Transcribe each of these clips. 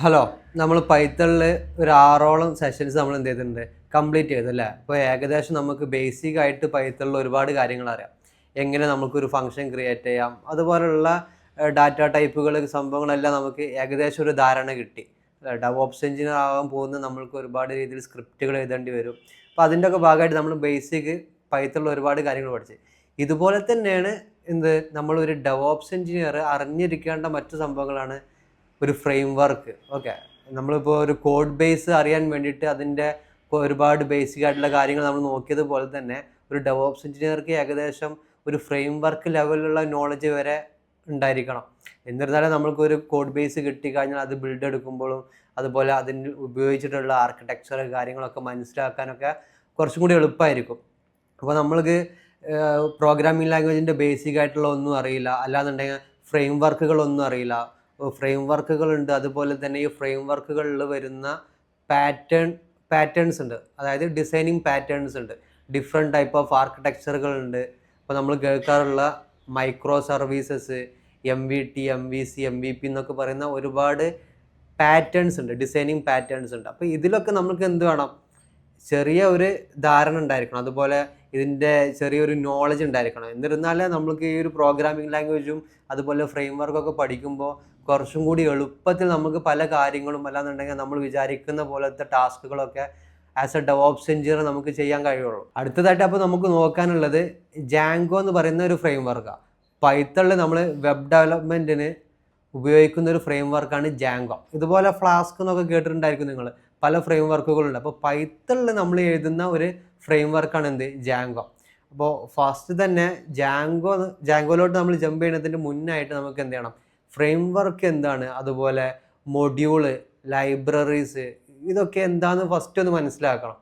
Hello, നമ്മൾ പൈത്തണിൽ ഒരു 6ഓളം സെഷൻസ് നമ്മൾ എന്ത് ചെയ്തിട്ടുണ്ട്, കംപ്ലീറ്റ് ചെയ്തല്ലേ. അപ്പോൾ ഏകദേശം നമുക്ക് ബേസിക് ആയിട്ട് പൈത്തണിൽ ഒരുപാട് കാര്യങ്ങൾ അറിയാം. എങ്ങനെ നമുക്കൊരു ഫംഗ്ഷൻ ക്രിയേറ്റ് ചെയ്യാം, അതുപോലുള്ള ഡാറ്റ ടൈപ്പുകൾ സംഭവങ്ങളെല്ലാം നമുക്ക് ഏകദേശം ഒരു ധാരണ കിട്ടി. ഡെവോപ്സ് എഞ്ചിനീയർ ആകാൻ പോകുന്ന നമ്മൾക്ക് ഒരുപാട് രീതിയിൽ സ്ക്രിപ്റ്റുകൾ എഴുതേണ്ടി വരും. അപ്പോൾ അതിൻ്റെയൊക്കെ ഭാഗമായിട്ട് നമ്മൾ ബേസിക് പൈത്തണിൽ ഒരുപാട് കാര്യങ്ങൾ പഠിച്ച്. ഇതുപോലെ തന്നെയാണ് നമ്മളൊരു ഡെവോപ്സ് എഞ്ചിനീയർ അറിഞ്ഞിരിക്കേണ്ട മറ്റു സംഭവങ്ങളാണ് ഒരു ഫ്രെയിം വർക്ക്. ഓക്കെ, നമ്മളിപ്പോൾ ഒരു കോഡ് ബേസ് അറിയാൻ വേണ്ടിയിട്ട് അതിൻ്റെ ഒരുപാട് ബേസിക് ആയിട്ടുള്ള കാര്യങ്ങൾ നമ്മൾ നോക്കിയതുപോലെ തന്നെ ഒരു ഡെവോപ്സ് എഞ്ചിനീയർക്ക് ഏകദേശം ഒരു ഫ്രെയിം വർക്ക് ലെവലിലുള്ള നോളജ് വരെ ഉണ്ടായിരിക്കണം. എന്നിരുന്നാലും നമ്മൾക്കൊരു കോഡ് ബേസ് കിട്ടിക്കഴിഞ്ഞാൽ അത് ബിൽഡ് എടുക്കുമ്പോഴും അതുപോലെ അതിന് ഉപയോഗിച്ചിട്ടുള്ള ആർക്കിടെക്ചർ കാര്യങ്ങളൊക്കെ മനസ്സിലാക്കാനൊക്കെ കുറച്ചും കൂടി എളുപ്പമായിരിക്കും. അപ്പോൾ നമ്മൾക്ക് പ്രോഗ്രാമിംഗ് ലാംഗ്വേജിൻ്റെ ബേസിക് ആയിട്ടുള്ള ഒന്നും അറിയില്ല, അല്ലാന്നുണ്ടെങ്കിൽ ഫ്രെയിം വർക്കുകളൊന്നും അറിയില്ല. ഫ്രെയിം വർക്കുകളുണ്ട്, അതുപോലെ തന്നെ ഈ ഫ്രെയിം വർക്കുകളിൽ വരുന്ന പാറ്റേൺസ് ഉണ്ട്, അതായത് ഡിസൈനിങ് പാറ്റേൺസ് ഉണ്ട്, ഡിഫറെൻറ്റ് ടൈപ്പ് ഓഫ് ആർക്കിടെക്ചറുകളുണ്ട്. ഇപ്പോൾ നമ്മൾ കേൾക്കാറുള്ള microservices, MVT, MVC, MVP എന്നൊക്കെ പറയുന്ന ഒരുപാട് പാറ്റേൺസ് ഉണ്ട്, ഡിസൈനിങ് പാറ്റേൺസ് ഉണ്ട്. അപ്പോൾ ഇതിലൊക്കെ നമുക്ക് എന്ത് വേണം, ചെറിയ ഒരു ധാരണ ഉണ്ടായിരിക്കണം, അതുപോലെ ഇതിൻ്റെ ചെറിയൊരു നോളജ് ഉണ്ടായിരിക്കണം. എന്നിരുന്നാലേ നമുക്ക് ഈ ഒരു പ്രോഗ്രാമിംഗ് ലാംഗ്വേജും അതുപോലെ ഫ്രെയിം വർക്കൊക്കെ പഠിക്കുമ്പോൾ കുറച്ചും കൂടി എളുപ്പത്തിൽ നമുക്ക് പല കാര്യങ്ങളും, അല്ലാന്നുണ്ടെങ്കിൽ നമ്മൾ വിചാരിക്കുന്ന പോലത്തെ ടാസ്കുകളൊക്കെ ആസ് എ ഡെവോപ്സ് എഞ്ചിനീയർ നമുക്ക് ചെയ്യാൻ കഴിയുള്ളൂ. അടുത്തതായിട്ട് അപ്പോൾ നമുക്ക് നോക്കാനുള്ളത് ജാങ്കോ എന്ന് പറയുന്ന ഒരു ഫ്രെയിം വർക്കാണ്. പൈത്തണിൽ നമ്മൾ വെബ് ഡെവലപ്മെൻറ്റിന് ഉപയോഗിക്കുന്ന ഒരു ഫ്രെയിം വർക്കാണ് ജാങ്കോ. ഇതുപോലെ ഫ്ലാസ്ക് എന്നൊക്കെ കേട്ടിട്ടുണ്ടായിരിക്കും നിങ്ങൾ, പല ഫ്രെയിം വർക്കുകളുണ്ട്. അപ്പോൾ പൈത്തണിൽ നമ്മൾ ഒരു ഫ്രെയിം വർക്കാണ് ജാങ്കോ. അപ്പോൾ ഫസ്റ്റ് തന്നെ ജാങ്കോയിലോട്ട് നമ്മൾ ജമ്പ് ചെയ്യുന്നതിൻ്റെ മുന്നായിട്ട് നമുക്ക് എന്ത് ചെയ്യണം, ഫ്രെയിം വർക്ക് എന്താണ്, അതുപോലെ മൊഡ്യൂള്, ലൈബ്രറീസ്, ഇതൊക്കെ എന്താണെന്ന് ഫസ്റ്റ് ഒന്ന് മനസ്സിലാക്കണം.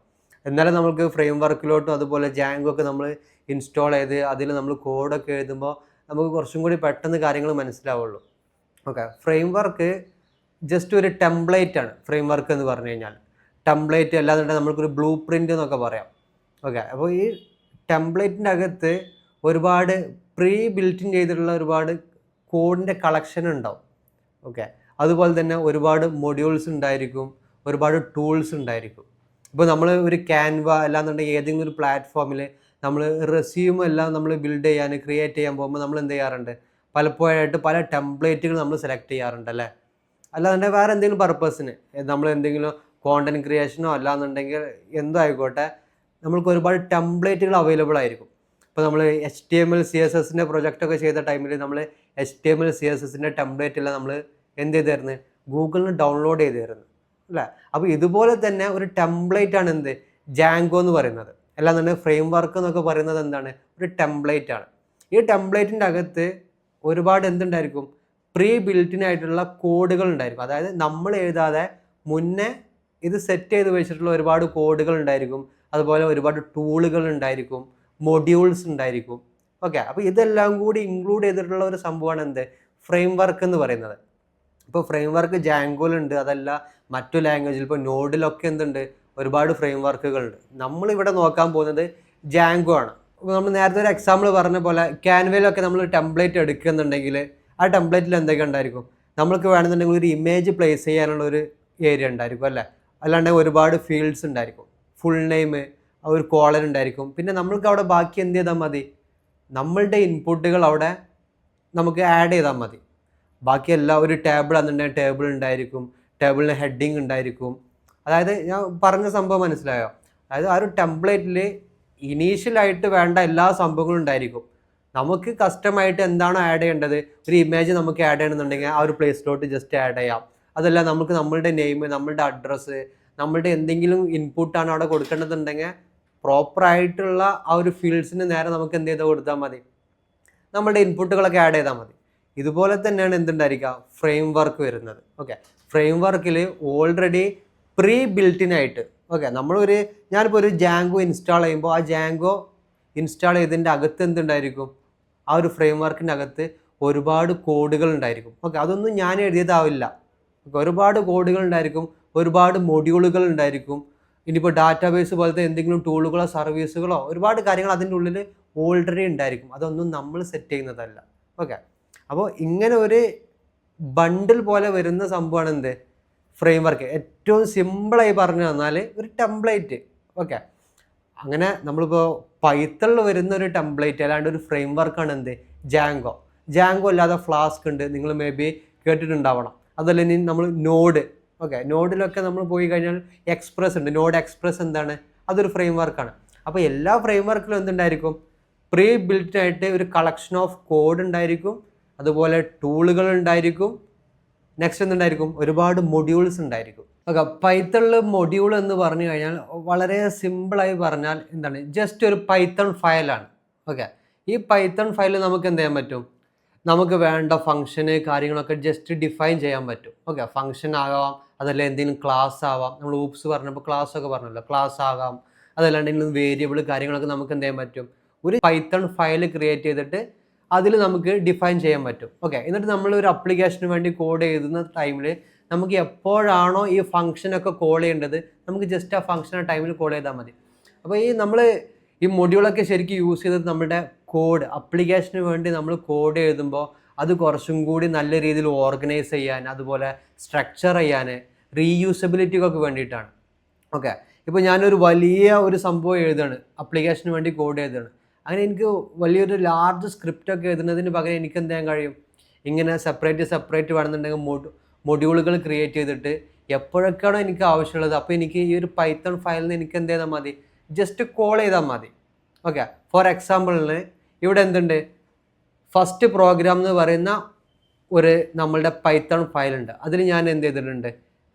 എന്നാലും നമുക്ക് ഫ്രെയിം വർക്കിലോട്ടും അതുപോലെ ജാങ്കോ ഒക്കെ നമ്മൾ ഇൻസ്റ്റാൾ ചെയ്ത് അതിൽ നമ്മൾ കോഡൊക്കെ എഴുതുമ്പോൾ നമുക്ക് കുറച്ചും കൂടി പെട്ടെന്ന് കാര്യങ്ങൾ മനസ്സിലാവുള്ളൂ. ഓക്കെ, ഫ്രെയിം വർക്ക് ജസ്റ്റ് ഒരു ടെംപ്ലേറ്റ് ആണ്. ഫ്രെയിം വർക്ക് എന്ന് പറഞ്ഞു കഴിഞ്ഞാൽ ടെംപ്ലേറ്റ് അല്ലാന്നുണ്ടെങ്കിൽ നമുക്കൊരു ബ്ലൂ പ്രിൻ്റ് എന്നൊക്കെ പറയാം. ഓക്കെ, അപ്പോൾ ഈ ടെംപ്ലേറ്റിൻ്റെ അകത്ത് ഒരുപാട് പ്രീ ബിൽറ്റിൻ ചെയ്തിട്ടുള്ള ഒരുപാട് കോഡിൻ്റെ കളക്ഷൻ ഉണ്ടാവും. ഓക്കെ, അതുപോലെ തന്നെ ഒരുപാട് മൊഡ്യൂൾസ് ഉണ്ടായിരിക്കും, ഒരുപാട് ടൂൾസ് ഉണ്ടായിരിക്കും. ഇപ്പോൾ നമ്മൾ ഒരു ക്യാൻവ അല്ലാന്നുണ്ടെങ്കിൽ ഏതെങ്കിലും ഒരു പ്ലാറ്റ്ഫോമിൽ നമ്മൾ റെസ്യൂം എല്ലാം നമ്മൾ ബിൽഡ് ക്രിയേറ്റ് ചെയ്യാൻ പോകുമ്പോൾ നമ്മൾ എന്ത് ചെയ്യാറുണ്ട്, പലപ്പോഴായിട്ട് പല ടെംപ്ലേറ്റുകൾ നമ്മൾ സെലക്ട് ചെയ്യാറുണ്ട് അല്ലേ. അല്ലാന്നുണ്ടെങ്കിൽ വേറെ എന്തെങ്കിലും പർപ്പസിന് നമ്മൾ എന്തെങ്കിലും കോണ്ടന്റ് ക്രിയേഷനോ അല്ലാന്നുണ്ടെങ്കിൽ എന്തോ ആയിക്കോട്ടെ, നമ്മൾക്ക് ഒരുപാട് ടെംപ്ലേറ്റുകൾ അവൈലബിൾ ആയിരിക്കും. ഇപ്പോൾ നമ്മൾ HTML CSSൻ്റെ പ്രൊജക്റ്റൊക്കെ ചെയ്ത ടൈമിൽ നമ്മൾ HTML CSSൻ്റെ ടെംപ്ലേറ്റ് എല്ലാം നമ്മൾ എന്ത് ചെയ്തായിരുന്നു, ഗൂഗിളിൽ നിന്ന് ഡൗൺലോഡ് ചെയ്തായിരുന്നു അല്ലേ. അപ്പോൾ ഇതുപോലെ തന്നെ ഒരു ടെംപ്ലേറ്റ് ആണ് ജാങ്കോ എന്ന് പറയുന്നത്. അല്ലാന്നുണ്ടെങ്കിൽ ഫ്രെയിം വർക്ക് എന്നൊക്കെ പറയുന്നത് എന്താണ്, ഒരു ടെംപ്ലേറ്റ് ആണ്. ഈ ടെംപ്ലേറ്റിൻ്റെ അകത്ത് ഒരുപാട് എന്തുണ്ടായിരിക്കും, പ്രീ ബിൽറ്റിനായിട്ടുള്ള കോഡുകൾ ഉണ്ടായിരിക്കും. അതായത് നമ്മൾ എഴുതാതെ മുന്നേ ഇത് സെറ്റ് ചെയ്ത് വെച്ചിട്ടുള്ള ഒരുപാട് കോഡുകൾ ഉണ്ടായിരിക്കും, അതുപോലെ ഒരുപാട് ടൂളുകൾ ഉണ്ടായിരിക്കും, മൊഡ്യൂൾസ് ഉണ്ടായിരിക്കും. ഓക്കെ, അപ്പോൾ ഇതെല്ലാം കൂടി ഇൻക്ലൂഡ് ചെയ്തിട്ടുള്ള ഒരു സംഭവമാണ് ഫ്രെയിം വർക്ക് എന്ന് പറയുന്നത്. ഇപ്പോൾ ഫ്രെയിം വർക്ക് ജാങ്കോയിലുണ്ട്, അതല്ല മറ്റു ലാംഗ്വേജിൽ ഇപ്പോൾ നോഡിലൊക്കെ ഒരുപാട് ഫ്രെയിം വർക്കുകളുണ്ട്. നമ്മളിവിടെ നോക്കാൻ പോകുന്നത് ജാങ്കോ ആണ്. അപ്പോൾ നമ്മൾ നേരത്തെ ഒരു എക്സാമ്പിൾ പറഞ്ഞ പോലെ ക്യാൻവയിലൊക്കെ നമ്മൾ ടെംപ്ലേറ്റ് എടുക്കുന്നുണ്ടെങ്കിൽ ആ ടെംപ്ലേറ്റിൽ എന്തൊക്കെ ഉണ്ടായിരിക്കും, നമ്മൾക്ക് വേണമെന്നുണ്ടെങ്കിൽ ഒരു ഇമേജ് പ്ലേസ് ചെയ്യാനുള്ള ഒരു ഏരിയ ഉണ്ടായിരിക്കും അല്ലേ. അല്ലാണ്ടെങ്കിൽ ഒരുപാട് ഫീൽഡ്സ് ഉണ്ടായിരിക്കും, ഫുൾ നെയിം, ഒരു കോളൻ ഉണ്ടായിരിക്കും. പിന്നെ നമ്മൾക്ക് അവിടെ ബാക്കി എന്ത് ചെയ്താൽ മതി, നമ്മളുടെ ഇൻപുട്ടുകൾ അവിടെ നമുക്ക് ആഡ് ചെയ്താൽ മതി. ബാക്കിയെല്ലാം ഒരു ടേബിൾ എന്നുണ്ടെങ്കിൽ ടേബിൾ ഉണ്ടായിരിക്കും, ടേബിളിന് ഹെഡിങ് ഉണ്ടായിരിക്കും. അതായത് ഞാൻ പറഞ്ഞ സംഭവം മനസ്സിലായോ? അതായത് ആ ഒരു ടെംപ്ലേറ്റിൽ ഇനീഷ്യലായിട്ട് വേണ്ട എല്ലാ സംഭവങ്ങളും ഉണ്ടായിരിക്കും. നമുക്ക് കസ്റ്റമായിട്ട് എന്താണോ ആഡ് ചെയ്യേണ്ടത്, ഒരു ഇമേജ് നമുക്ക് ആഡ് ചെയ്യണമെന്നുണ്ടെങ്കിൽ ആ ഒരു പ്ലേസിലോട്ട് ജസ്റ്റ് ആഡ് ചെയ്യാം. അതല്ല നമുക്ക് നമ്മളുടെ നെയിം, നമ്മളുടെ അഡ്രസ്സ്, നമ്മളുടെ എന്തെങ്കിലും ഇൻപുട്ടാണ് അവിടെ കൊടുക്കേണ്ടതുണ്ടെങ്കിൽ പ്രോപ്പറായിട്ടുള്ള ആ ഒരു ഫീൽഡ്സിന് നേരെ നമുക്ക് എന്ത് ചെയ്താൽ കൊടുത്താൽ മതി, നമ്മളുടെ ഇൻപുട്ടുകളൊക്കെ ആഡ് ചെയ്താൽ മതി. ഇതുപോലെ തന്നെയാണ് എന്തുണ്ടായിരിക്കുക, ഫ്രെയിം വർക്ക് വരുന്നത്. ഓക്കെ, ഫ്രെയിം വർക്കിൽ ഓൾറെഡി പ്രീ ബിൽറ്റിനായിട്ട് ഞാനിപ്പോൾ ഒരു ജാങ്കോ ഇൻസ്റ്റാൾ ചെയ്യുമ്പോൾ ആ ജാങ്കോ ഇൻസ്റ്റാൾ ചെയ്തതിൻ്റെ അകത്ത് എന്തുണ്ടായിരിക്കും, ആ ഒരു ഫ്രെയിം വർക്കിൻ്റെ അകത്ത് ഒരുപാട് കോഡുകൾ ഉണ്ടായിരിക്കും. ഓക്കെ, അതൊന്നും ഞാൻ എഴുതിയതാവില്ല. ഒരുപാട് കോഡുകൾ ഉണ്ടായിരിക്കും, ഒരുപാട് മൊഡ്യൂളുകൾ ഉണ്ടായിരിക്കും. ഇനിയിപ്പോൾ ഡാറ്റാബേസ് പോലത്തെ എന്തെങ്കിലും ടൂളുകളോ സർവീസുകളോ ഒരുപാട് കാര്യങ്ങൾ അതിൻ്റെ ഉള്ളിൽ ഓൾറെഡി ഉണ്ടായിരിക്കും. അതൊന്നും നമ്മൾ സെറ്റ് ചെയ്യുന്നതല്ല. ഓക്കെ, അപ്പോൾ ഇങ്ങനെ ഒരു ബണ്ടിൽ പോലെ വരുന്ന സംഭവമാണ് ഫ്രെയിം വർക്ക്. ഏറ്റവും സിമ്പിളായി പറഞ്ഞു തന്നാൽ ഒരു ടെംപ്ലേറ്റ്. ഓക്കെ, അങ്ങനെ നമ്മളിപ്പോൾ പൈത്തണിൽ വരുന്ന ഒരു ടെംപ്ലേറ്റ് അല്ലാണ്ട് ഒരു ഫ്രെയിം വർക്കാണ് എന്ത് ജാങ്കോ. ജാങ്കോ അല്ലാതെ ഫ്ലാസ്ക് ഉണ്ട്, നിങ്ങൾ മേ ബി കേട്ടിട്ടുണ്ടാവണം. അതല്ല ഇനി നമ്മൾ നോഡ്. ഓക്കെ, നോഡിലൊക്കെ നമ്മൾ പോയി കഴിഞ്ഞാൽ എക്സ്പ്രസ് ഉണ്ട്. നോഡ് എക്സ്പ്രസ് എന്താണ്? അതൊരു ഫ്രെയിം വർക്കാണ്. അപ്പോൾ എല്ലാ ഫ്രെയിം വർക്കിലും എന്തുണ്ടായിരിക്കും? പ്രീ ബിൽറ്റ് ആയിട്ട് ഒരു കളക്ഷൻ ഓഫ് കോഡ് ഉണ്ടായിരിക്കും, അതുപോലെ ടൂളുകൾ ഉണ്ടായിരിക്കും, നെക്സ്റ്റ് എന്തുണ്ടായിരിക്കും? ഒരുപാട് മൊഡ്യൂൾസ് ഉണ്ടായിരിക്കും. ഓക്കെ, പൈത്തണിൽ മൊഡ്യൂൾ എന്ന് പറഞ്ഞു കഴിഞ്ഞാൽ വളരെ സിമ്പിളായി പറഞ്ഞാൽ എന്താണ്? ജസ്റ്റ് ഒരു പൈത്തൺ ഫയലാണ്. ഓക്കെ, ഈ പൈത്തൺ ഫയൽ നമുക്ക് എന്ത് ചെയ്യാൻ പറ്റും? നമുക്ക് വേണ്ട ഫംഗ്ഷന് കാര്യങ്ങളൊക്കെ ജസ്റ്റ് ഡിഫൈൻ ചെയ്യാൻ പറ്റും. ഓക്കെ, ഫംഗ്ഷൻ ആകാം, അതല്ല എന്തെങ്കിലും ക്ലാസ് ആവാം. നമ്മൾ ഊപ്സ് പറഞ്ഞപ്പോൾ ക്ലാസ് ഒക്കെ പറഞ്ഞല്ലോ, ക്ലാസ് ആകാം. അതല്ലാണ്ട് വേരിയബിൾ കാര്യങ്ങളൊക്കെ നമുക്ക് എന്ത് ചെയ്യാൻ പറ്റും? ഒരു പൈത്തൺ ഫയൽ ക്രിയേറ്റ് ചെയ്തിട്ട് അതിൽ നമുക്ക് ഡിഫൈൻ ചെയ്യാൻ പറ്റും. ഓക്കെ, എന്നിട്ട് നമ്മൾ ഒരു അപ്ലിക്കേഷന് വേണ്ടി കോഡ് എഴുതുന്ന ടൈമിൽ നമുക്ക് എപ്പോഴാണോ ഈ ഫംഗ്ഷനൊക്കെ കോൾ ചെയ്യേണ്ടത്, നമുക്ക് ജസ്റ്റ് ആ ഫംഗ്ഷൻ ആ ടൈമിൽ കോൾ ചെയ്താൽ മതി. അപ്പോൾ നമ്മൾ ഈ മൊഡ്യൂളൊക്കെ ശരിക്കും യൂസ് ചെയ്തത് നമ്മുടെ കോഡ് അപ്ലിക്കേഷന് വേണ്ടി നമ്മൾ കോഡ് എഴുതുമ്പോൾ അത് കുറച്ചും കൂടി നല്ല രീതിയിൽ ഓർഗനൈസ് ചെയ്യാൻ, അതുപോലെ സ്ട്രക്ചർ ചെയ്യാൻ, റീയൂസബിലിറ്റിക്കൊക്കെ വേണ്ടിയിട്ടാണ്. ഓക്കെ, ഇപ്പോൾ ഞാനൊരു വലിയ ഒരു സംഭവം എഴുതുകയാണ്, അപ്ലിക്കേഷന് വേണ്ടി കോഡ് എഴുതുകയാണ്. അങ്ങനെ എനിക്ക് വലിയൊരു ലാർജ് സ്ക്രിപ്റ്റൊക്കെ എഴുതുന്നതിന് പകരം എനിക്ക് എന്ത് ചെയ്യാൻ കഴിയും? ഇങ്ങനെ സെപ്പറേറ്റ് വേണമെന്നുണ്ടെങ്കിൽ മൊഡ്യൂളുകൾ ക്രിയേറ്റ് ചെയ്തിട്ട് എപ്പോഴൊക്കെയാണോ എനിക്ക് ആവശ്യമുള്ളത് അപ്പോൾ എനിക്ക് ഈ ഒരു പൈത്തൺ ഫയലിന് എനിക്ക് എന്ത് ചെയ്താൽ മതി? ജസ്റ്റ് കോൾ ചെയ്താൽ മതി. ഓക്കെ, ഫോർ എക്സാമ്പിളിന് ഇവിടെ എന്തുണ്ട്? ഫസ്റ്റ് പ്രോഗ്രാം എന്ന് പറയുന്ന ഒരു നമ്മളുടെ പൈത്തൺ ഫയലുണ്ട്. അതിൽ ഞാൻ എന്ത് ചെയ്തിട്ടുണ്ട്?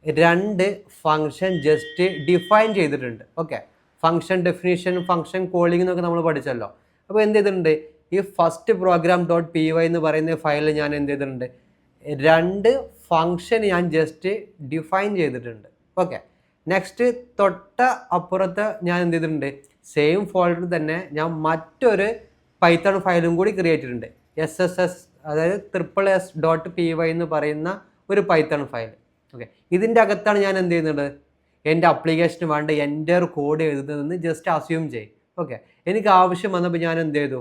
2 ഫംഗ്ഷൻ ജസ്റ്റ് ഡിഫൈൻ ചെയ്തിട്ടുണ്ട്. Okay, function definition, function calling എന്നൊക്കെ നമ്മൾ പഠിച്ചല്ലോ. അപ്പോൾ എന്ത് ചെയ്തിട്ടുണ്ട്? ഈ ഫസ്റ്റ് പ്രോഗ്രാം .py എന്ന് പറയുന്ന ഫയലിൽ ഞാൻ എന്ത് ചെയ്തിട്ടുണ്ട്? 2 ഫംഗ്ഷൻ ഞാൻ ജസ്റ്റ് ഡിഫൈൻ ചെയ്തിട്ടുണ്ട്. ഓക്കെ, നെക്സ്റ്റ് തൊട്ട അപ്പുറത്ത് ഞാൻ എന്ത് ചെയ്തിട്ടുണ്ട്? സെയിം ഫോൾഡറിൽ തന്നെ ഞാൻ മറ്റൊരു പൈത്തൺ ഫയലും കൂടി ക്രിയേറ്റ് ചെയ്തിട്ടുണ്ട്. SSS, അതായത് SSS.py എന്ന് പറയുന്ന ഒരു പൈത്തൺ ഫയൽ. ഓക്കെ, ഇതിൻ്റെ അകത്താണ് ഞാൻ എന്ത് ചെയ്യുന്നത്? എൻ്റെ അപ്ലിക്കേഷന് വേണ്ട എൻ്റെ കോഡ് എഴുതുന്നതെന്ന് ജസ്റ്റ് അസ്യൂം ചെയ്യും. ഓക്കെ, എനിക്ക് ആവശ്യം വന്നപ്പോൾ ഞാൻ എന്ത് ചെയ്തു?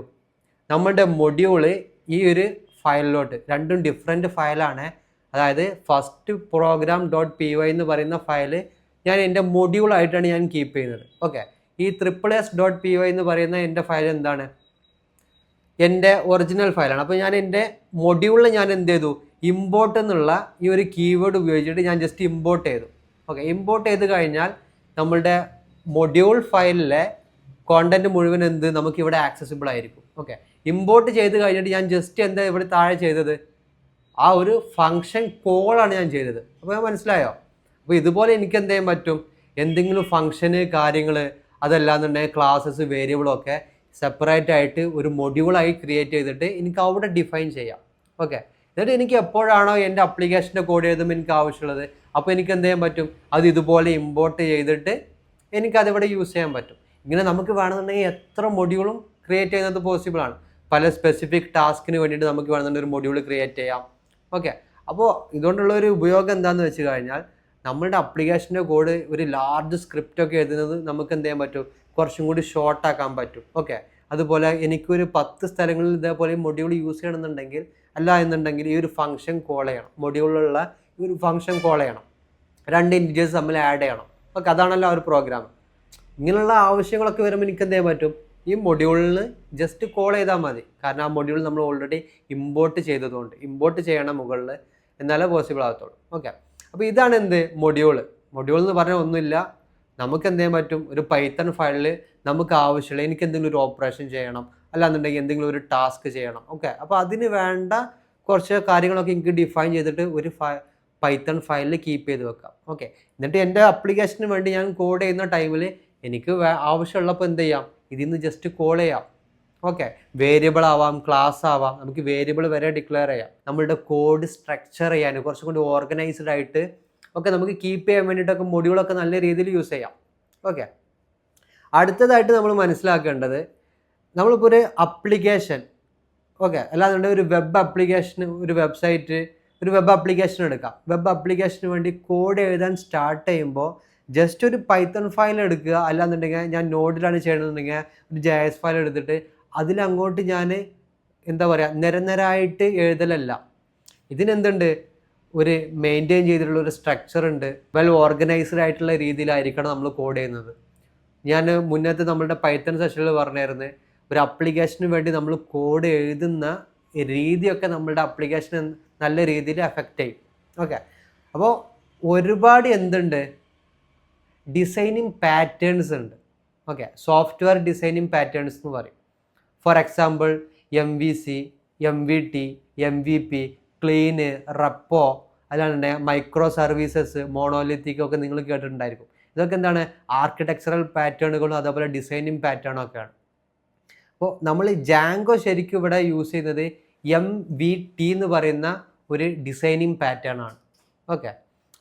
നമ്മുടെ മൊഡ്യൂള് ഈ ഒരു ഫയലിലോട്ട്, രണ്ടും ഡിഫറെൻറ്റ് ഫയലാണ്. അതായത് ഫസ്റ്റ് പ്രോഗ്രാം .py എന്ന് പറയുന്ന ഫയൽ ഞാൻ എൻ്റെ മൊഡ്യൂളായിട്ടാണ് ഞാൻ കീപ്പ് ചെയ്യുന്നത്. ഓക്കെ, ഈ SSS.py എന്ന് പറയുന്ന എൻ്റെ ഫയൽ എന്താണ്? എൻ്റെ ഒറിജിനൽ ഫയലാണ്. അപ്പോൾ ഞാൻ എൻ്റെ മൊഡ്യൂളിൽ ഞാൻ എന്ത് ചെയ്തു? ഇമ്പോർട്ട് എന്നുള്ള ഈ ഒരു കീവേഡ് ഉപയോഗിച്ചിട്ട് ഞാൻ ജസ്റ്റ് ഇമ്പോർട്ട് ചെയ്തു. ഓക്കെ, ഇമ്പോർട്ട് ചെയ്ത് കഴിഞ്ഞാൽ നമ്മളുടെ മൊഡ്യൂൾ ഫയലിലെ കോണ്ടന്റ് മുഴുവൻ എന്ത് നമുക്കിവിടെ ആക്സസിബിൾ ആയിരിക്കും. ഓക്കെ, ഇമ്പോർട്ട് ചെയ്ത് കഴിഞ്ഞിട്ട് ഞാൻ ജസ്റ്റ് എന്താ ഇവിടെ താഴെ ചെയ്തത്? ആ ഒരു ഫംഗ്ഷൻ കോളാണ് ഞാൻ ചെയ്തത്. അപ്പോൾ മനസ്സിലായോ? അപ്പോൾ ഇതുപോലെ എനിക്ക് എന്ത് ചെയ്യാൻ പറ്റും? എന്തെങ്കിലും ഫംഗ്ഷന് കാര്യങ്ങൾ, അതല്ലാന്നുണ്ടെങ്കിൽ ക്ലാസ്സസ്, വേരിയബിളൊക്കെ സെപ്പറേറ്റ് ആയിട്ട് ഒരു മൊഡ്യൂളായി ക്രിയേറ്റ് ചെയ്തിട്ട് എനിക്ക് അവിടെ ഡിഫൈൻ ചെയ്യാം. ഓക്കെ, എന്നിട്ട് എനിക്ക് എപ്പോഴാണോ എൻ്റെ അപ്ലിക്കേഷൻ്റെ കോഡ് എഴുതുമ്പോൾ എനിക്ക് ആവശ്യമുള്ളത്, അപ്പോൾ എനിക്ക് എന്ത് ചെയ്യാൻ പറ്റും? അത് ഇതുപോലെ ഇമ്പോർട്ട് ചെയ്തിട്ട് എനിക്കതിവിടെ യൂസ് ചെയ്യാൻ പറ്റും. ഇങ്ങനെ നമുക്ക് വേണമെന്നുണ്ടെങ്കിൽ എത്ര മൊഡ്യൂളും ക്രിയേറ്റ് ചെയ്യുന്നത് പോസിബിളാണ്. പല സ്പെസിഫിക് ടാസ്കിന് വേണ്ടിയിട്ട് നമുക്ക് വേണമെന്നുണ്ടെങ്കിൽ ഒരു മൊഡ്യൂൾ ക്രിയേറ്റ് ചെയ്യാം. ഓക്കെ, അപ്പോൾ ഇതുകൊണ്ടുള്ള ഒരു ഉപയോഗം എന്താണെന്ന് വെച്ച് കഴിഞ്ഞാൽ നമ്മളുടെ അപ്ലിക്കേഷൻ്റെ കോഡ് ഒരു ലാർജ് സ്ക്രിപ്റ്റൊക്കെ എഴുതുന്നത് നമുക്ക് എന്ത് ചെയ്യാൻ പറ്റും? കുറച്ചും കൂടി ഷോർട്ടാക്കാൻ പറ്റും. ഓക്കെ, അതുപോലെ എനിക്കൊരു 10 സ്ഥലങ്ങളിൽ ഇതേപോലെ മൊഡ്യൂൾ യൂസ് ചെയ്യണമെന്നുണ്ടെങ്കിൽ, അല്ല എന്നുണ്ടെങ്കിൽ ഈ ഒരു ഫംഗ്ഷൻ കോൾ ചെയ്യണം, മൊഡ്യൂളിലുള്ള ഈ ഒരു ഫംഗ്ഷൻ കോൾ ചെയ്യണം, 2 ഇൻറ്റീജേഴ്സ് തമ്മിൽ ആഡ് ചെയ്യണം. ഓക്കെ, അതാണല്ലോ ആ ഒരു പ്രോഗ്രാം. ഇങ്ങനെയുള്ള ആവശ്യങ്ങളൊക്കെ വരുമ്പോൾ എനിക്ക് എന്ത് ചെയ്യാൻ പറ്റും? ഈ മൊഡ്യൂളിൽ ജസ്റ്റ് കോൾ ചെയ്താൽ മതി. കാരണം ആ മൊഡ്യൂൾ നമ്മൾ ഓൾറെഡി ഇമ്പോർട്ട് ചെയ്തതുകൊണ്ട് ഇമ്പോർട്ട് ചെയ്യണം മുകളിൽ, എന്നാലേ പോസിബിൾ ആകത്തുള്ളൂ. ഓക്കെ, അപ്പോൾ ഇതാണ് എന്ത്? മൊഡ്യൂൾ എന്ന് പറഞ്ഞാൽ ഒന്നുമില്ല, നമുക്ക് എന്ത് ചെയ്യാൻ പറ്റും? ഒരു പൈത്തൺ ഫയലിൽ നമുക്ക് ആവശ്യമുള്ള, എനിക്ക് എന്തെങ്കിലും ഒരു ഓപ്പറേഷൻ ചെയ്യണം, അല്ലാന്നുണ്ടെങ്കിൽ എന്തെങ്കിലും ഒരു ടാസ്ക് ചെയ്യണം. ഓക്കെ, അപ്പോൾ അതിന് വേണ്ട കുറച്ച് കാര്യങ്ങളൊക്കെ എനിക്ക് ഡിഫൈൻ ചെയ്തിട്ട് ഒരു പൈത്തൺ ഫയലിൽ കീപ്പ് ചെയ്ത് വെക്കാം. ഓക്കെ, എന്നിട്ട് എൻ്റെ അപ്ലിക്കേഷന് വേണ്ടി ഞാൻ കോഡ് ചെയ്യുന്ന ടൈമിൽ എനിക്ക് ആവശ്യമുള്ളപ്പോൾ എന്ത് ചെയ്യാം? ഇതിൽ നിന്ന് ജസ്റ്റ് കോൾ ചെയ്യാം. ഓക്കെ, വേരിയബിൾ ആവാം, ക്ലാസ് ആവാം, നമുക്ക് വേരിയബിൾ വരെ ഡിക്ലെയർ ചെയ്യാം. നമ്മളുടെ കോഡ് സ്ട്രക്ചർ ചെയ്യാൻ കുറച്ചും കൂടി ഓർഗനൈസ്ഡ് ആയിട്ട് ഒക്കെ നമുക്ക് കീപ്പ് ചെയ്യാൻ വേണ്ടിയിട്ടൊക്കെ മൊഡ്യൂളൊക്കെ നല്ല രീതിയിൽ യൂസ് ചെയ്യാം. ഓക്കെ, അടുത്തതായിട്ട് നമ്മൾ മനസ്സിലാക്കേണ്ടത്, നമ്മളിപ്പോൾ ഒരു അപ്ലിക്കേഷൻ, ഓക്കെ, അല്ലാന്നുണ്ടെങ്കിൽ ഒരു വെബ് ആപ്ലിക്കേഷൻ, ഒരു വെബ്സൈറ്റ്, ഒരു വെബ് ആപ്ലിക്കേഷൻ എടുക്കാം. വെബ് ആപ്ലിക്കേഷന് വേണ്ടി കോഡ് എഴുതാൻ സ്റ്റാർട്ട് ചെയ്യുമ്പോൾ ജസ്റ്റ് ഒരു പൈത്തൺ ഫയൽ എടുക്കുക, അല്ലാന്നുണ്ടെങ്കിൽ ഞാൻ നോഡിലാണ് ചെയ്യണമെന്നുണ്ടെങ്കിൽ ഒരു JS ഫയൽ എടുത്തിട്ട് അതിലങ്ങോട്ട് ഞാൻ എന്താ പറയുക, നിരനിരായിട്ട് എഴുതലല്ല. ഇതിനെന്തുണ്ട്? ഒരു മെയിൻറ്റെയിൻ ചെയ്തിട്ടുള്ള ഒരു സ്ട്രക്ചർ ഉണ്ട്, വെൽ ഓർഗനൈസ്ഡ് ആയിട്ടുള്ള രീതിയിലായിരിക്കണം നമ്മൾ കോഡ് ചെയ്യുന്നത്. ഞാൻ മുന്നത്തെ നമ്മളുടെ പൈത്തൺ സെഷനിൽ പറഞ്ഞായിരുന്നു, ഒരു അപ്ലിക്കേഷന് വേണ്ടി നമ്മൾ കോഡ് എഴുതുന്ന രീതിയൊക്കെ നമ്മളുടെ അപ്ലിക്കേഷനെ നല്ല രീതിയിൽ എഫക്റ്റ് ചെയ്യും. ഓക്കെ, അപ്പോൾ ഒരുപാട് എന്തുണ്ട്, ഡിസൈനിങ് പാറ്റേൺസ് ഉണ്ട്. ഓക്കെ, സോഫ്റ്റ്വെയർ ഡിസൈനിങ് പാറ്റേൺസ് എന്ന് പറയും. For example MVC, MVT, MVP, clean, repo, അല്ലാണ്ട് മൈക്രോ സർവീസസ്, മോണോലിത്തിക് ഒക്കെ നിങ്ങൾ കേട്ടിട്ടുണ്ടായിരിക്കും. ഇതൊക്കെ എന്താണ്, ആർക്കിടെക്ചറൽ പാറ്റേണുകളും അതേപോലെ ഡിസൈനിങ് പാറ്റേണും ഒക്കെയാണ്. അപ്പോൾ നമ്മൾ ജാങ്കോ ശരിക്കും ഇവിടെ യൂസ് ചെയ്യുന്നത് MVT എന്ന് പറയുന്ന ഒരു ഡിസൈനിങ് പാറ്റേൺ ആണ്. ഓക്കെ,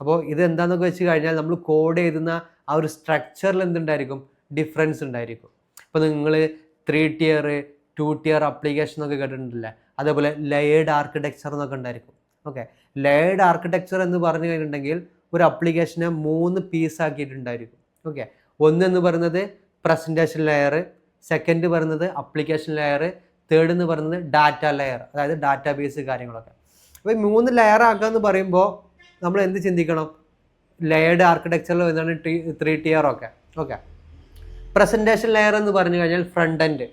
അപ്പോൾ ഇത് എന്താണെന്നൊക്കെ വെച്ച് കഴിഞ്ഞാൽ നമ്മൾ കോഡ് എഴുതുന്ന ആ ഒരു സ്ട്രക്ചറിൽ എന്തുണ്ടായിരിക്കും, ഡിഫറൻസ് ഉണ്ടായിരിക്കും. ഇപ്പോൾ നിങ്ങൾ 3 tier 2 tier അപ്ലിക്കേഷൻ എന്നൊക്കെ കേട്ടിട്ടുണ്ടല്ലേ, അതേപോലെ ലെയേർഡ് ആർക്കിടെക്ചർ എന്നൊക്കെ ഉണ്ടായിരിക്കും. ഓക്കെ, ലെയേർഡ് ആർക്കിടെക്ചർ എന്ന് പറഞ്ഞു കഴിഞ്ഞിട്ടുണ്ടെങ്കിൽ ഒരു അപ്ലിക്കേഷനെ 3 പീസ് ആക്കിയിട്ടുണ്ടായിരിക്കും. ഓക്കെ, ഒന്ന് പറയുന്നത് പ്രസൻറ്റേഷൻ ലെയർ, സെക്കൻഡ് പറയുന്നത് അപ്ലിക്കേഷൻ ലെയർ, തേർഡ് എന്ന് പറയുന്നത് ഡാറ്റ ലെയർ, അതായത് ഡാറ്റാ ബേസ് കാര്യങ്ങളൊക്കെ. അപ്പോൾ 3 ലെയർ ആക്കുക എന്ന് പറയുമ്പോൾ നമ്മൾ എന്ത് ചിന്തിക്കണം, ലെയേർഡ് ആർക്കിടെക്ചറിൽ എന്താണ് 3 tier ഒക്കെ. ഓക്കെ, പ്രസൻറ്റേഷൻ ലെയർ എന്ന് പറഞ്ഞു കഴിഞ്ഞാൽ ഫ്രണ്ട് എൻഡ്,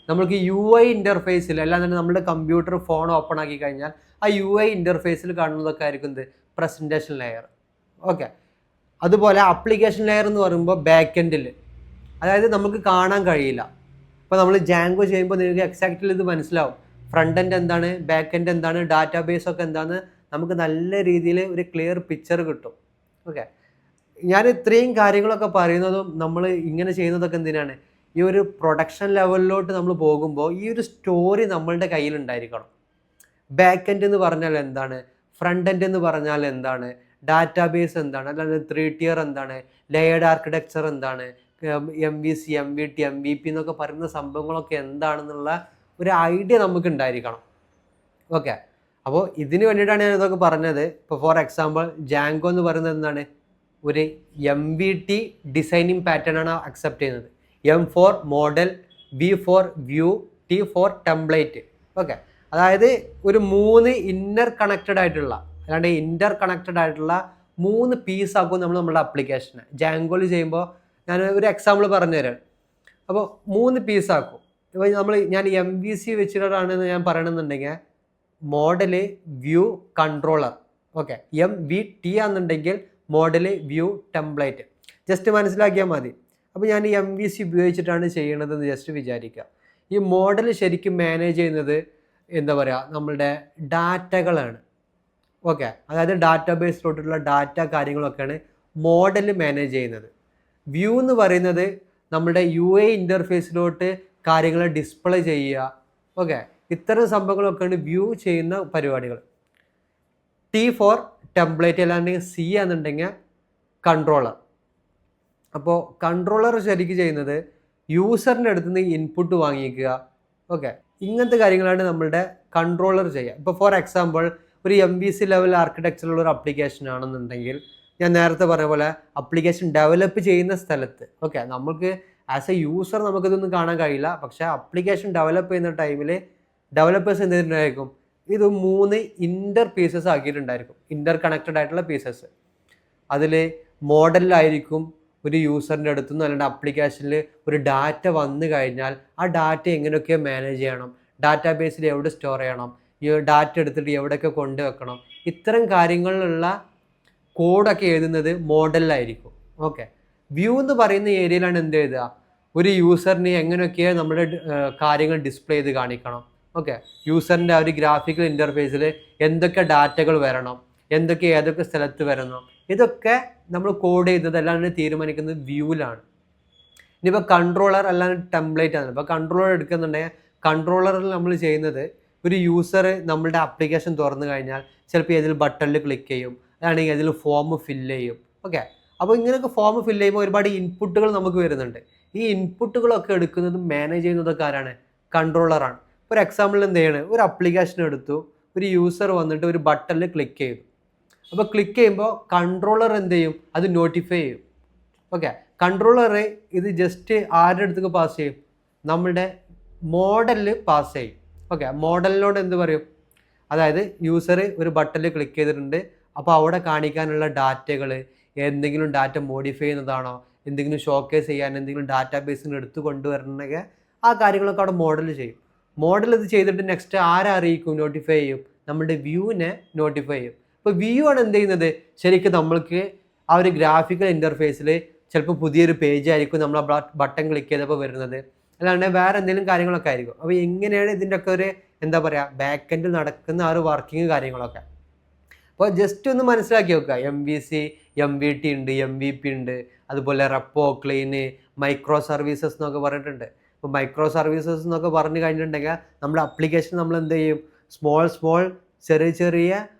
നമ്മൾക്ക് UI ഇൻ്റർഫേസിൽ അല്ലാതെ തന്നെ നമ്മുടെ കമ്പ്യൂട്ടർ ഫോൺ ഓപ്പൺ ആക്കി കഴിഞ്ഞാൽ ആ UI ഇൻ്റർഫേസിൽ കാണുന്നതൊക്കെ ആയിരിക്കും ഇത് പ്രസൻറ്റേഷൻ ലെയർ. ഓക്കെ, അതുപോലെ അപ്ലിക്കേഷൻ ലെയർ എന്ന് പറയുമ്പോൾ ബാക്ക് എൻഡിൽ, അതായത് നമുക്ക് കാണാൻ കഴിയില്ല. ഇപ്പോൾ നമ്മൾ ജാങ്കോ ചെയ്യുമ്പോൾ നിങ്ങൾക്ക് എക്സാക്റ്റ്ലി ഇത് മനസ്സിലാവും, ഫ്രണ്ട് എൻഡ് എന്താണ്, ബാക്ക് എൻഡ് എന്താണ്, ഡാറ്റാ ബേസ് ഒക്കെ എന്താണ്, നമുക്ക് നല്ല രീതിയിൽ ഒരു ക്ലിയർ പിക്ചർ കിട്ടും. ഓക്കെ, ഞാൻ ഇത്രയും കാര്യങ്ങളൊക്കെ പറയുന്നതും നമ്മൾ ഇങ്ങനെ ചെയ്യുന്നതൊക്കെ എന്തിനാണ്, ഈ ഒരു പ്രൊഡക്ഷൻ ലെവലിലോട്ട് നമ്മൾ പോകുമ്പോൾ ഈ ഒരു സ്റ്റോറി നമ്മളുടെ കയ്യിലുണ്ടായിരിക്കണം. ബാക്ക് എൻഡ് എന്ന് പറഞ്ഞാൽ എന്താണ്, ഫ്രണ്ട് എൻഡ് എന്ന് പറഞ്ഞാൽ എന്താണ്, ഡാറ്റാബേസ് എന്താണ്, അല്ലാതെ 3 tier എന്താണ്, ലെയേർഡ് ആർക്കിടെക്ചർ എന്താണ്, MVC, MVT, MVP എന്നൊക്കെ പറയുന്ന സംഭവങ്ങളൊക്കെ എന്താണെന്നുള്ള ഒരു ഐഡിയ നമുക്ക് ഉണ്ടായിരിക്കണം. ഓക്കെ, അപ്പോൾ ഇതിന് വേണ്ടിയിട്ടാണ് ഞാൻ ഇതൊക്കെ പറഞ്ഞത്. ഇപ്പോൾ ഫോർ എക്സാമ്പിൾ ജാങ്കോ എന്ന് പറയുന്നത് എന്താണ്, ഒരു MVT ഡിസൈനിങ് പാറ്റേൺ ആണ് അക്സെപ്റ്റ് ചെയ്യുന്നത്. M for model, V for view, T for template. Okay, അതായത് ഒരു 3 ഇന്നർ കണക്റ്റഡ് ആയിട്ടുള്ള, അല്ലാണ്ട് ഇന്റർ കണക്റ്റഡ് ആയിട്ടുള്ള 3 പീസ് ആക്കും നമ്മൾ നമ്മുടെ അപ്ലിക്കേഷനെ. ജാങ്കോയിൽ ചെയ്യുമ്പോൾ ഞാൻ ഒരു എക്സാമ്പിൾ പറഞ്ഞുതരാം. അപ്പോൾ 3 പീസ് ആക്കും. ഇപ്പോൾ ഞാൻ MVC വെച്ചിട്ടാണെന്ന് ഞാൻ പറയണമെന്നുണ്ടെങ്കിൽ model, view, controller. Okay, MVT ആണെന്നുണ്ടെങ്കിൽ മോഡല്, വ്യൂ, ടെംപ്ലേറ്റ്. ജസ്റ്റ് മനസ്സിലാക്കിയാൽ മതി. അപ്പോൾ ഞാൻ ഈ MVC ഉപയോഗിച്ചിട്ടാണ് ചെയ്യണതെന്ന് ജസ്റ്റ് വിചാരിക്കുക. ഈ മോഡൽ ശരിക്കും മാനേജ് ചെയ്യുന്നത് എന്താ പറയുക, നമ്മളുടെ ഡാറ്റകളാണ്. ഓക്കെ, അതായത് ഡാറ്റാബേസിലോട്ടുള്ള ഡാറ്റ കാര്യങ്ങളൊക്കെയാണ് മോഡൽ മാനേജ് ചെയ്യുന്നത്. വ്യൂ എന്ന് പറയുന്നത് നമ്മുടെ UI ഇൻ്റർഫേസിലോട്ട് കാര്യങ്ങൾ ഡിസ്പ്ലേ ചെയ്യുക. ഓക്കെ, ഇത്തരം സംഭവങ്ങളൊക്കെയാണ് വ്യൂ ചെയ്യുന്ന പരിപാടികൾ. T for ടെംപ്ലേറ്റ്, അല്ലാണ്ടെങ്കിൽ C എന്നുണ്ടെങ്കിൽ കൺട്രോളർ. അപ്പോൾ കൺട്രോളർ ശരിക്കും ചെയ്യുന്നത് യൂസറിൻ്റെ അടുത്ത് നിന്ന് ഇൻപുട്ട് വാങ്ങിക്കുക. ഓക്കെ, ഇങ്ങനത്തെ കാര്യങ്ങളാണ് നമ്മളുടെ കൺട്രോളർ ചെയ്യുക. ഇപ്പോൾ ഫോർ എക്സാമ്പിൾ ഒരു MVC ലെവൽ ആർക്കിടെക്ചറുള്ള ഒരു അപ്ലിക്കേഷൻ ആണെന്നുണ്ടെങ്കിൽ, ഞാൻ നേരത്തെ പറഞ്ഞ പോലെ അപ്ലിക്കേഷൻ ഡെവലപ്പ് ചെയ്യുന്ന സ്ഥലത്ത്, ഓക്കെ, നമുക്ക് ആസ് എ യൂസർ നമുക്കിതൊന്നും കാണാൻ കഴിയില്ല. പക്ഷേ അപ്ലിക്കേഷൻ ഡെവലപ്പ് ചെയ്യുന്ന ടൈമിൽ ഡെവലപ്പേഴ്സ് എന്ത് ചെയ്തിട്ടുണ്ടായിരിക്കും, ഇത് 3 ഇൻ്റർ പീസസ് ആക്കിയിട്ടുണ്ടായിരിക്കും, ഇൻ്റർ കണക്റ്റഡ് ആയിട്ടുള്ള പീസസ്. അതിൽ മോഡലിലായിരിക്കും ഒരു യൂസറിൻ്റെ അടുത്തുനിന്ന്, അല്ലാണ്ട് ആപ്ലിക്കേഷനിൽ ഒരു ഡാറ്റ വന്നു കഴിഞ്ഞാൽ ആ ഡാറ്റ എങ്ങനെയൊക്കെ മാനേജ് ചെയ്യണം, ഡാറ്റാ ബേസിൽ എവിടെ സ്റ്റോർ ചെയ്യണം, ഈ ഡാറ്റ എടുത്തിട്ട് എവിടെയൊക്കെ കൊണ്ടുവെക്കണം, ഇത്തരം കാര്യങ്ങളിലുള്ള കോഡൊക്കെ എഴുതുന്നത് മോഡലിലായിരിക്കും. ഓക്കെ, വ്യൂ എന്ന് പറയുന്ന ഏരിയയിലാണ് എന്ത് എഴുതുക, ഒരു യൂസറിന് എങ്ങനെയൊക്കെയാണ് നമ്മുടെ കാര്യങ്ങൾ ഡിസ്പ്ലേ ചെയ്ത് കാണിക്കണം. ഓക്കെ, യൂസറിൻ്റെ ആ ഒരു ഗ്രാഫിക്കൽ ഇൻ്റർഫേസിൽ എന്തൊക്കെ ഡാറ്റകൾ വരണം, ഏതൊക്കെ സ്ഥലത്ത് വരണം, ഇതൊക്കെ നമ്മൾ കോഡ് ചെയ്തത് അല്ലാണ്ട് തീരുമാനിക്കുന്നത് വ്യൂവിലാണ്. ഇനിയിപ്പോൾ കൺട്രോളർ അല്ലാണ്ട് ടെംപ്ലേറ്റ് ആണ്. ഇപ്പോൾ കൺട്രോളർ എടുക്കുന്നുണ്ടെങ്കിൽ കൺട്രോളറിൽ നമ്മൾ ചെയ്യുന്നത്, ഒരു യൂസർ നമ്മളുടെ ആപ്ലിക്കേഷൻ തുറന്നു കഴിഞ്ഞാൽ ചിലപ്പോൾ ഏതിൽ ബട്ടണിൽ ക്ലിക്ക് ചെയ്യും, അല്ലെങ്കിൽ ഏതിൽ ഫോം ഫില്ല് ചെയ്യും. ഓക്കെ, അപ്പോൾ ഇങ്ങനെയൊക്കെ ഫോം ഫില്ല് ചെയ്യുമ്പോൾ ഒരുപാട് ഇൻപുട്ടുകൾ നമുക്ക് വരുന്നുണ്ട്. ഈ ഇൻപുട്ടുകളൊക്കെ എടുക്കുന്നതും മാനേജ് ചെയ്യുന്നതൊക്കെ ആരാണ്, കൺട്രോളറാണ്. ഒരു എക്സാമ്പിൾ എന്ത് ചെയ്യണം, ഒരു അപ്ലിക്കേഷൻ എടുത്തു, ഒരു യൂസർ വന്നിട്ട് ഒരു ബട്ടണിൽ ക്ലിക്ക് ചെയ്തു. അപ്പോൾ ക്ലിക്ക് ചെയ്യുമ്പോൾ കൺട്രോളർ എന്ത് ചെയ്യും, അത് നോട്ടിഫൈ ചെയ്യും. ഓക്കെ, കൺട്രോളർ ഇത് ജസ്റ്റ് ആരുടെ അടുത്തേക്ക് പാസ് ചെയ്യും, നമ്മളുടെ മോഡലിൽ പാസ് ചെയ്യും. ഓക്കെ, മോഡലിനോട് എന്ത് പറയും, അതായത് യൂസർ ഒരു ബട്ടണിൽ ക്ലിക്ക് ചെയ്തിട്ടുണ്ട്, അപ്പോൾ അവിടെ കാണിക്കാനുള്ള ഡാറ്റകൾ എന്തെങ്കിലും ഡാറ്റ മോഡിഫൈ ചെയ്യുന്നതാണോ, എന്തെങ്കിലും ഷോക്കേസ് ചെയ്യാൻ എന്തെങ്കിലും ഡാറ്റാ ബേസിൽ എടുത്തു കൊണ്ടുവരണമെങ്കിൽ ആ കാര്യങ്ങളൊക്കെ അവിടെ മോഡൽ ചെയ്യും. മോഡൽ ഇത് ചെയ്തിട്ട് നെക്സ്റ്റ് ആരെ അറിയിക്കും, നോട്ടിഫൈ ചെയ്യും, നമ്മുടെ വ്യൂവിനെ നോട്ടിഫൈ ചെയ്യും. ഇപ്പോൾ വ്യൂ ആണ് എന്ത് ചെയ്യുന്നത്, ശരിക്കും നമ്മൾക്ക് ആ ഒരു ഗ്രാഫിക്കൽ ഇൻ്റർഫേസിൽ ചിലപ്പോൾ പുതിയൊരു പേജ് ആയിരിക്കും നമ്മൾ ആ ബട്ടൺ ക്ലിക്ക് ചെയ്തപ്പോൾ വരുന്നത്, അല്ലാണ്ട് വേറെ എന്തെങ്കിലും കാര്യങ്ങളൊക്കെ ആയിരിക്കും. അപ്പോൾ എങ്ങനെയാണ് ഇതിൻ്റെയൊക്കെ ഒരു എന്താ പറയുക ബാക്ക് എൻഡിൽ നടക്കുന്ന ആ ഒരു വർക്കിംഗ് കാര്യങ്ങളൊക്കെ. അപ്പോൾ ജസ്റ്റ് ഒന്ന് മനസ്സിലാക്കി വെക്കുക. MVC, MVT ഉണ്ട്, MVP ഉണ്ട്, അതുപോലെ റെപ്പോ, ക്ലീന്, മൈക്രോ സർവീസസ് എന്നൊക്കെ പറഞ്ഞിട്ടുണ്ട്. ഇപ്പോൾ മൈക്രോ സർവീസസ് എന്നൊക്കെ പറഞ്ഞു കഴിഞ്ഞിട്ടുണ്ടെങ്കിൽ നമ്മുടെ അപ്ലിക്കേഷൻ നമ്മൾ എന്ത് ചെയ്യും, സ്മോൾ ചെറിയ ചെറിയ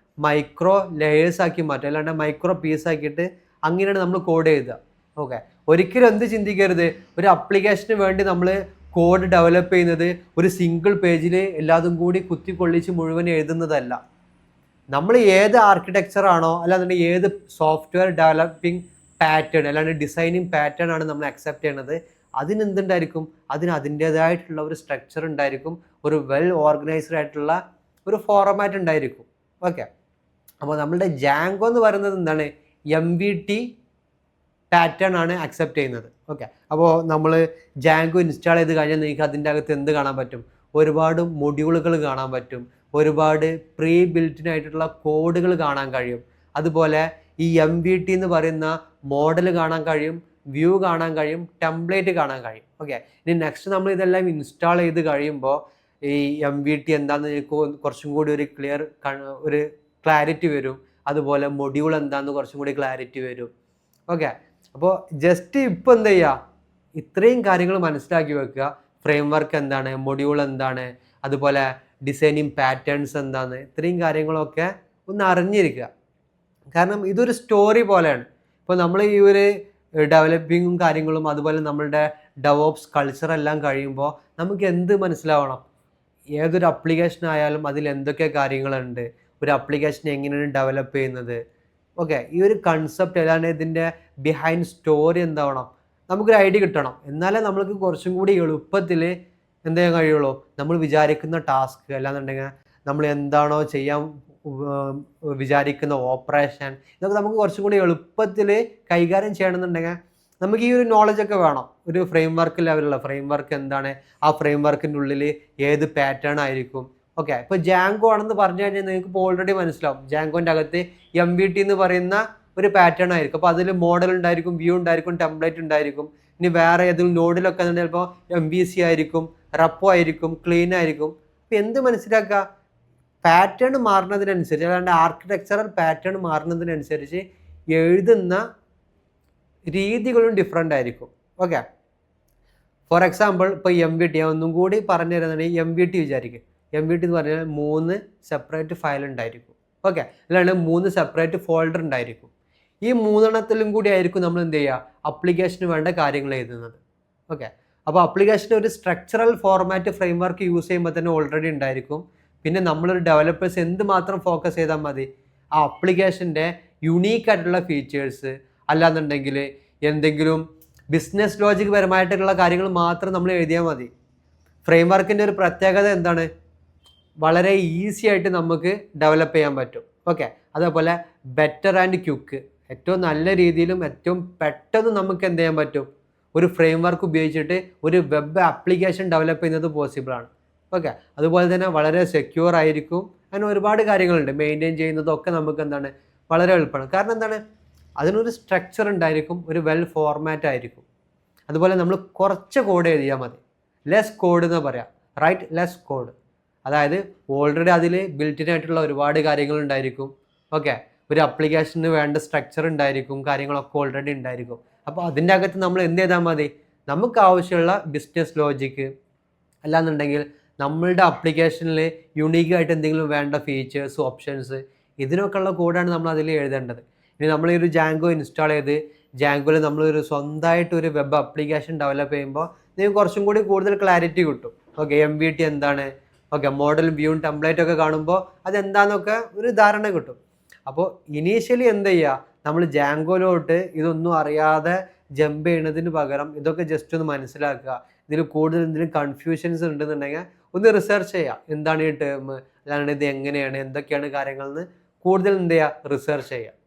മൈക്രോ ലെയേഴ്സ് ആക്കി മാറ്റും, അല്ലാണ്ട് മൈക്രോ പീസ് ആക്കിയിട്ട് അങ്ങനെയാണ് നമ്മൾ കോഡ് എഴുതുക. ഓക്കെ, ഒരിക്കലും എന്ത് ചിന്തിക്കരുത്, ഒരു അപ്ലിക്കേഷന് വേണ്ടി നമ്മൾ കോഡ് ഡെവലപ്പ് ചെയ്യുന്നത് ഒരു സിംഗിൾ പേജിൽ എല്ലാതും കൂടി കുത്തിക്കൊള്ളിച്ച് മുഴുവൻ എഴുതുന്നതല്ല. നമ്മൾ ഏത് ആർക്കിടെക്ചർ ആണോ അല്ലാന്നുണ്ടെങ്കിൽ ഏത് സോഫ്റ്റ്വെയർ ഡെവലപ്പിംഗ് പാറ്റേൺ അല്ലാണ്ട് ഡിസൈനിങ് പാറ്റേൺ ആണ് നമ്മൾ അക്സെപ്റ്റ് ചെയ്യണത്, അതിനെന്തുണ്ടായിരിക്കും, അതിന് അതിൻ്റേതായിട്ടുള്ള ഒരു സ്ട്രക്ചർ ഉണ്ടായിരിക്കും, ഒരു വെൽ ഓർഗനൈസ്ഡ് ആയിട്ടുള്ള ഒരു ഫോർമാറ്റ് ഉണ്ടായിരിക്കും. ഓക്കെ, അപ്പോൾ നമ്മളുടെ ജാങ്കോ എന്ന് പറയുന്നത് എന്താണ്, MVT പാറ്റേൺ ആണ് അക്സെപ്റ്റ് ചെയ്യുന്നത്. ഓക്കെ, അപ്പോൾ നമ്മൾ ജാങ്കോ ഇൻസ്റ്റാൾ ചെയ്ത് കഴിഞ്ഞാൽ നിങ്ങൾക്ക് അതിൻ്റെ അകത്ത് എന്ത് കാണാൻ പറ്റും, ഒരുപാട് മൊഡ്യൂളുകൾ കാണാൻ പറ്റും, ഒരുപാട് പ്രീ ബിൽറ്റിനായിട്ടുള്ള കോഡുകൾ കാണാൻ കഴിയും. അതുപോലെ ഈ MVT എന്ന് പറയുന്ന മോഡൽ കാണാൻ കഴിയും, വ്യൂ കാണാൻ കഴിയും, ടെംപ്ലേറ്റ് കാണാൻ കഴിയും. ഓക്കെ, ഇനി നെക്സ്റ്റ് നമ്മൾ ഇതെല്ലാം ഇൻസ്റ്റാൾ ചെയ്ത് കഴിയുമ്പോൾ ഈ MVT എന്താണെന്ന് നിങ്ങൾക്ക് കുറച്ചും കൂടി ഒരു ക്ലാരിറ്റി വരും. അതുപോലെ മൊഡ്യൂൾ എന്താണെന്ന് കുറച്ചും കൂടി ക്ലാരിറ്റി വരും. ഓക്കെ, അപ്പോൾ ജസ്റ്റ് ഇപ്പോൾ എന്ത് ചെയ്യുക, ഇത്രയും കാര്യങ്ങൾ മനസ്സിലാക്കി വെക്കുക. ഫ്രെയിം വർക്ക് എന്താണ്, മൊഡ്യൂൾ എന്താണ്, അതുപോലെ ഡിസൈനിങ് പാറ്റേൺസ് എന്താണ്, ഇത്രയും കാര്യങ്ങളൊക്കെ ഒന്ന് അറിഞ്ഞിരിക്കുക. കാരണം ഇതൊരു സ്റ്റോറി പോലെയാണ്. ഇപ്പോൾ നമ്മൾ ഈ ഒരു ഡെവലപ്പിങ്ങും കാര്യങ്ങളും അതുപോലെ നമ്മളുടെ ഡെവോപ്സ് കൾച്ചറെല്ലാം കഴിയുമ്പോൾ നമുക്ക് എന്ത് മനസ്സിലാവണം, ഏതൊരു അപ്ലിക്കേഷൻ ആയാലും അതിൽ എന്തൊക്കെ കാര്യങ്ങളുണ്ട്, ഒരു അപ്ലിക്കേഷൻ എങ്ങനെയാണ് ഡെവലപ്പ് ചെയ്യുന്നത്. ഓക്കെ, ഈ ഒരു കൺസെപ്റ്റ് അല്ലാണ്ട് ഇതിൻ്റെ ബിഹൈൻഡ് സ്റ്റോറി എന്താവണം, നമുക്കൊരു ഐഡിയ കിട്ടണം. എന്നാലേ നമ്മൾക്ക് കുറച്ചും കൂടി എളുപ്പത്തിൽ എന്ത് ചെയ്യാൻ കഴിയുള്ളൂ, നമ്മൾ വിചാരിക്കുന്ന ടാസ്ക് അല്ലാന്നുണ്ടെങ്കിൽ നമ്മൾ എന്താണോ ചെയ്യാൻ വിചാരിക്കുന്ന ഓപ്പറേഷൻ, ഇതൊക്കെ നമുക്ക് കുറച്ചും കൂടി എളുപ്പത്തിൽ കൈകാര്യം ചെയ്യണമെന്നുണ്ടെങ്കിൽ നമുക്ക് ഈ ഒരു നോളജൊക്കെ വേണം. ഒരു ഫ്രെയിം വർക്ക് ലെവലുള്ള ഫ്രെയിം വർക്ക് എന്താണ്, ആ ഫ്രെയിം വർക്കിൻ്റെ ഉള്ളിൽ ഏത് പാറ്റേൺ ആയിരിക്കും. ഓക്കെ, ഇപ്പോൾ ജാങ്കോ ആണെന്ന് പറഞ്ഞു കഴിഞ്ഞാൽ നിങ്ങൾക്ക് ഇപ്പോൾ ഓൾറെഡി മനസ്സിലാവും, ജാങ്കോൻ്റെ അകത്ത് MVT എന്ന് പറയുന്ന ഒരു പാറ്റേൺ ആയിരിക്കും. അപ്പോൾ അതിൽ മോഡൽ ഉണ്ടായിരിക്കും, വ്യൂ ഉണ്ടായിരിക്കും, ടെംപ്ലേറ്റ് ഉണ്ടായിരിക്കും. ഇനി വേറെ ഏതെങ്കിലും നോഡിലൊക്കെ ചിലപ്പോൾ MVC ആയിരിക്കും, റെപ്പോ ആയിരിക്കും, ക്ലീൻ ആയിരിക്കും. അപ്പോൾ എന്ത് മനസ്സിലാക്കുക, പാറ്റേൺ മാറുന്നതിനനുസരിച്ച് അല്ലാണ്ട് ആർക്കിടെക്ചറൽ പാറ്റേൺ മാറുന്നതിനനുസരിച്ച് എഴുതുന്ന രീതികളും ഡിഫറെൻ്റ് ആയിരിക്കും. ഓക്കെ, ഫോർ എക്സാമ്പിൾ ഇപ്പോൾ MVT ഒന്നും കൂടി പറഞ്ഞു തരുന്നുണ്ടെങ്കിൽ MVT വിചാരിക്കും. MVT എന്ന് പറഞ്ഞാൽ 3 സെപ്പറേറ്റ് ഫയൽ ഉണ്ടായിരിക്കും. ഓക്കെ, അല്ലാണ്ട് 3 സെപ്പറേറ്റ് ഫോൾഡർ ഉണ്ടായിരിക്കും. ഈ 3 കൂടി ആയിരിക്കും നമ്മൾ എന്ത് ചെയ്യുക, അപ്ലിക്കേഷന് വേണ്ട കാര്യങ്ങൾ എഴുതുന്നത്. ഓക്കെ, അപ്പോൾ അപ്ലിക്കേഷന് ഒരു structural format frame work use ചെയ്യുമ്പോൾ തന്നെ ഓൾറെഡി ഉണ്ടായിരിക്കും. പിന്നെ നമ്മളൊരു ഡെവലപ്പേഴ്സ് എന്ത് മാത്രം ഫോക്കസ് ചെയ്താൽ മതി, ആ അപ്ലിക്കേഷൻ്റെ യുണീക്കായിട്ടുള്ള ഫീച്ചേഴ്സ് അല്ലാന്നുണ്ടെങ്കിൽ എന്തെങ്കിലും ബിസിനസ് ലോജിക് പരമായിട്ടുള്ള കാര്യങ്ങൾ മാത്രം നമ്മൾ എഴുതിയാൽ മതി. ഫ്രെയിം വർക്കിൻ്റെ ഒരു പ്രത്യേകത എന്താണ്, വളരെ ഈസി ആയിട്ട് നമുക്ക് ഡെവലപ്പ് ചെയ്യാൻ പറ്റും. ഓക്കെ, അതേപോലെ ബെറ്റർ ആൻഡ് ക്വിക്ക്, ഏറ്റവും നല്ല രീതിയിലും ഏറ്റവും പെട്ടെന്ന് നമുക്ക് എന്ത് ചെയ്യാൻ പറ്റും, ഒരു ഫ്രെയിം വർക്ക് ഉപയോഗിച്ചിട്ട് ഒരു വെബ് ആപ്ലിക്കേഷൻ ഡെവലപ്പ് ചെയ്യുന്നത് പോസിബിളാണ്. ഓക്കെ, അതുപോലെ തന്നെ വളരെ സെക്യൂർ ആയിരിക്കും. അങ്ങനെ ഒരുപാട് കാര്യങ്ങളുണ്ട്, മെയിൻറ്റെയിൻ ചെയ്യുന്നതൊക്കെ നമുക്ക് എന്താണ് വളരെ എളുപ്പമാണ്. കാരണം എന്താണ്, അതിനൊരു സ്ട്രക്ചർ ഉണ്ടായിരിക്കും, ഒരു വെൽ ഫോർമാറ്റ് ആയിരിക്കും. അതുപോലെ നമ്മൾ കുറച്ച് കോഡ് എഴുതിയാൽ മതി, ലെസ് കോഡ് എന്ന് പറയാം, റൈറ്റ് ലെസ് കോഡ്. അതായത് ഓൾറെഡി അതിൽ ബിൽറ്റിനായിട്ടുള്ള ഒരുപാട് കാര്യങ്ങൾ ഉണ്ടായിരിക്കും. ഓക്കെ, ഒരു അപ്ലിക്കേഷന് വേണ്ട സ്ട്രക്ചർ ഉണ്ടായിരിക്കും, കാര്യങ്ങളൊക്കെ ഓൾറെഡി ഉണ്ടായിരിക്കും. അപ്പോൾ അതിൻ്റെ അകത്ത് നമ്മൾ എന്ത് ചെയ്താൽ മതി, നമുക്ക് ആവശ്യമുള്ള ബിസിനസ് ലോജിക്ക് അല്ലാന്നുണ്ടെങ്കിൽ നമ്മളുടെ അപ്ലിക്കേഷനിൽ യുണീക്കായിട്ട് എന്തെങ്കിലും വേണ്ട ഫീച്ചേഴ്സ്, ഓപ്ഷൻസ്, ഇതിനൊക്കെയുള്ള കോഡാണ് നമ്മൾ അതിൽ എഴുതേണ്ടത്. ഇനി നമ്മൾ ഈ ഒരു ജാങ്കോ ഇൻസ്റ്റാൾ ചെയ്ത് ജാങ്കോയിൽ നമ്മളൊരു സ്വന്തമായിട്ട് ഒരു വെബ് ആപ്ലിക്കേഷൻ ഡെവലപ്പ് ചെയ്യുമ്പോൾ നിങ്ങൾക്ക് കുറച്ചും കൂടി കൂടുതൽ ക്ലാരിറ്റി കിട്ടും. ഓക്കെ, MVT എന്താണ്, ഓക്കെ മോഡൽ വ്യൂവും ടെംപ്ലേറ്റ് ഒക്കെ കാണുമ്പോൾ അതെന്താണെന്നൊക്കെ ഒരു ധാരണ കിട്ടും. അപ്പോൾ ഇനീഷ്യലി എന്ത് ചെയ്യുക, നമ്മൾ ജാങ്കോയിലോട്ട് ഇതൊന്നും അറിയാതെ ജമ്പ് ചെയ്യുന്നതിന് പകരം ഇതൊക്കെ ജസ്റ്റ് ഒന്ന് മനസ്സിലാക്കുക. ഇതിൽ കൂടുതൽ എന്തെങ്കിലും കൺഫ്യൂഷൻസ് ഉണ്ടെന്നുണ്ടെങ്കിൽ ഒന്ന് റിസർച്ച് ചെയ്യുക, എന്താണ് ഈ ടേം, അല്ലാണ്ട് ഇത് എങ്ങനെയാണ്, എന്തൊക്കെയാണ് കാര്യങ്ങളെന്ന് കൂടുതൽ എന്ത് ചെയ്യുക, റിസർച്ച് ചെയ്യുക.